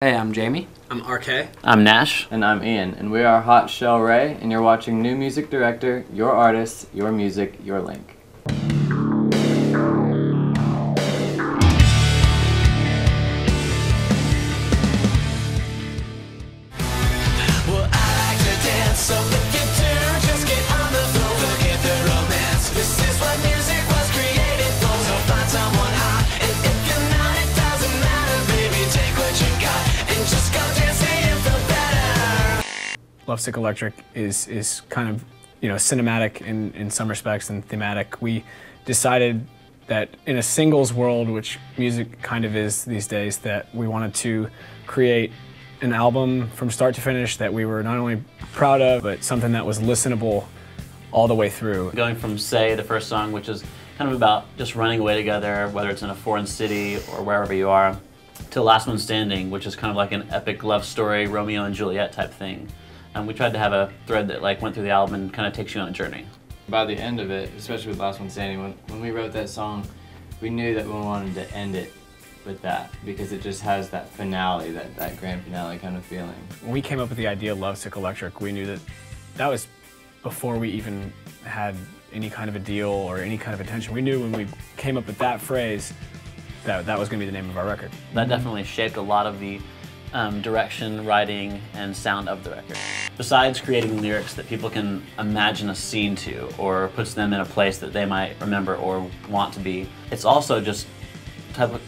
Hey, I'm Jamie. I'm RK. I'm Nash. And I'm Ian, and we are Hot Chelle Rae, and you're watching New Music Director, Your Artist, Your Music, Your Link. Lovesick Electric is kind of, cinematic in some respects and thematic. We decided that in a singles world, which music kind of is these days, that we wanted to create an album from start to finish that we were not only proud of, but something that was listenable all the way through. Going from Say, the first song, which is kind of about just running away together, whether it's in a foreign city or wherever you are, to Last One Standing, which is kind of like an epic love story, Romeo and Juliet type thing. We tried to have a thread that went through the album and kind of takes you on a journey. By the end of it, especially with Last One Standing, when we wrote that song, we knew that we wanted to end it with that because it just has that finale, that grand finale kind of feeling. When we came up with the idea of Lovesick Electric, we knew that was before we even had any kind of a deal or any kind of attention. We knew when we came up with that phrase that was going to be the name of our record. That definitely shaped a lot of the direction, writing, and sound of the record. Besides creating lyrics that people can imagine a scene to or puts them in a place that they might remember or want to be, it's also just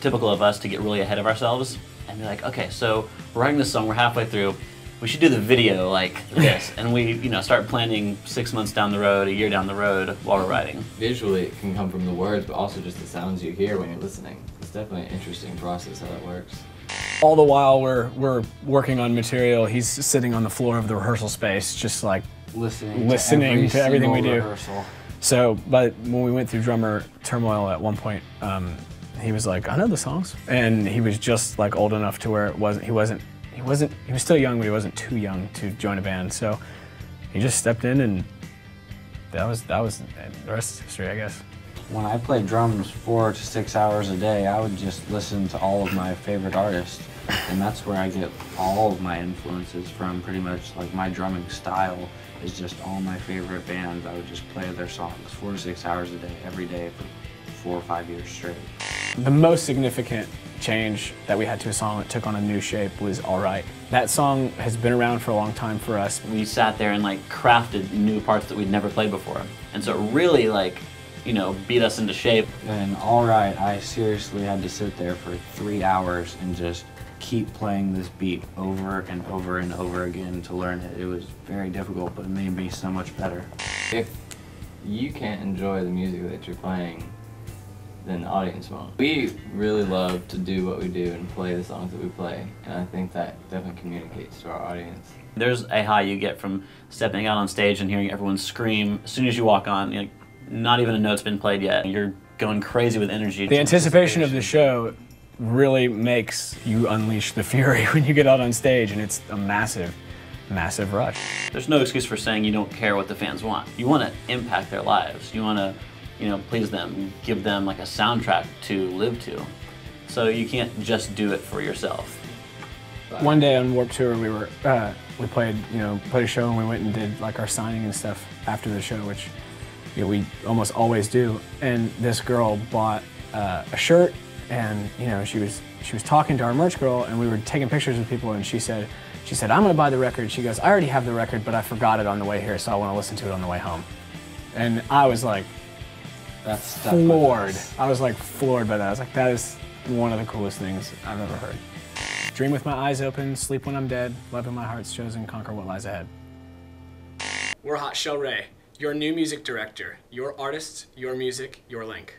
typical of us to get really ahead of ourselves and be like, okay, so we're writing this song, we're halfway through, we should do the video like this. And we start planning 6 months down the road, a year down the road while we're writing. Visually, it can come from the words, but also just the sounds you hear when you're listening. It's definitely an interesting process how that works. All the while we're working on material, he's sitting on the floor of the rehearsal space, just like listening to everything we do. Rehearsal. So, but when we went through drummer turmoil at one point, he was like, "I know the songs," and he was just like old enough to where he was still young, but he wasn't too young to join a band. So he just stepped in, and that was the rest is history, I guess. When I played drums 4 to 6 hours a day, I would just listen to all of my favorite artists. And that's where I get all of my influences from. Pretty much like my drumming style is just all my favorite bands. I would just play their songs 4 to 6 hours a day, every day for 4 or 5 years straight. The most significant change that we had to a song that took on a new shape was Alright. That song has been around for a long time for us. We sat there and crafted new parts that we'd never played before. And so it really beat us into shape. And Alright, I seriously had to sit there for 3 hours and just keep playing this beat over and over and over again to learn it. It was very difficult, but it made me so much better. If you can't enjoy the music that you're playing, then the audience won't. We really love to do what we do and play the songs that we play, and I think that definitely communicates to our audience. There's a high you get from stepping out on stage and hearing everyone scream as soon as you walk on. Not even a note's been played yet. You're going crazy with energy. The anticipation of the show really makes you unleash the fury when you get out on stage, and it's a massive, massive rush. There's no excuse for saying you don't care what the fans want. You want to impact their lives. You want to, please them, give them a soundtrack to live to. So you can't just do it for yourself. One day on Warped Tour, we played a show, and we went and did our signing and stuff after the show, which we almost always do. And this girl bought a shirt, and she was talking to our merch girl, and we were taking pictures with people, and she said, "I'm gonna buy the record." She goes, "I already have the record, but I forgot it on the way here, so I want to listen to it on the way home." And I was like, That's floored. I was floored by that. I was like, that is one of the coolest things I've ever heard. Dream with my eyes open, sleep when I'm dead, love in my heart's chosen, conquer what lies ahead. We're Hot Chelle Rae, your new music director, your artist, your music, your link.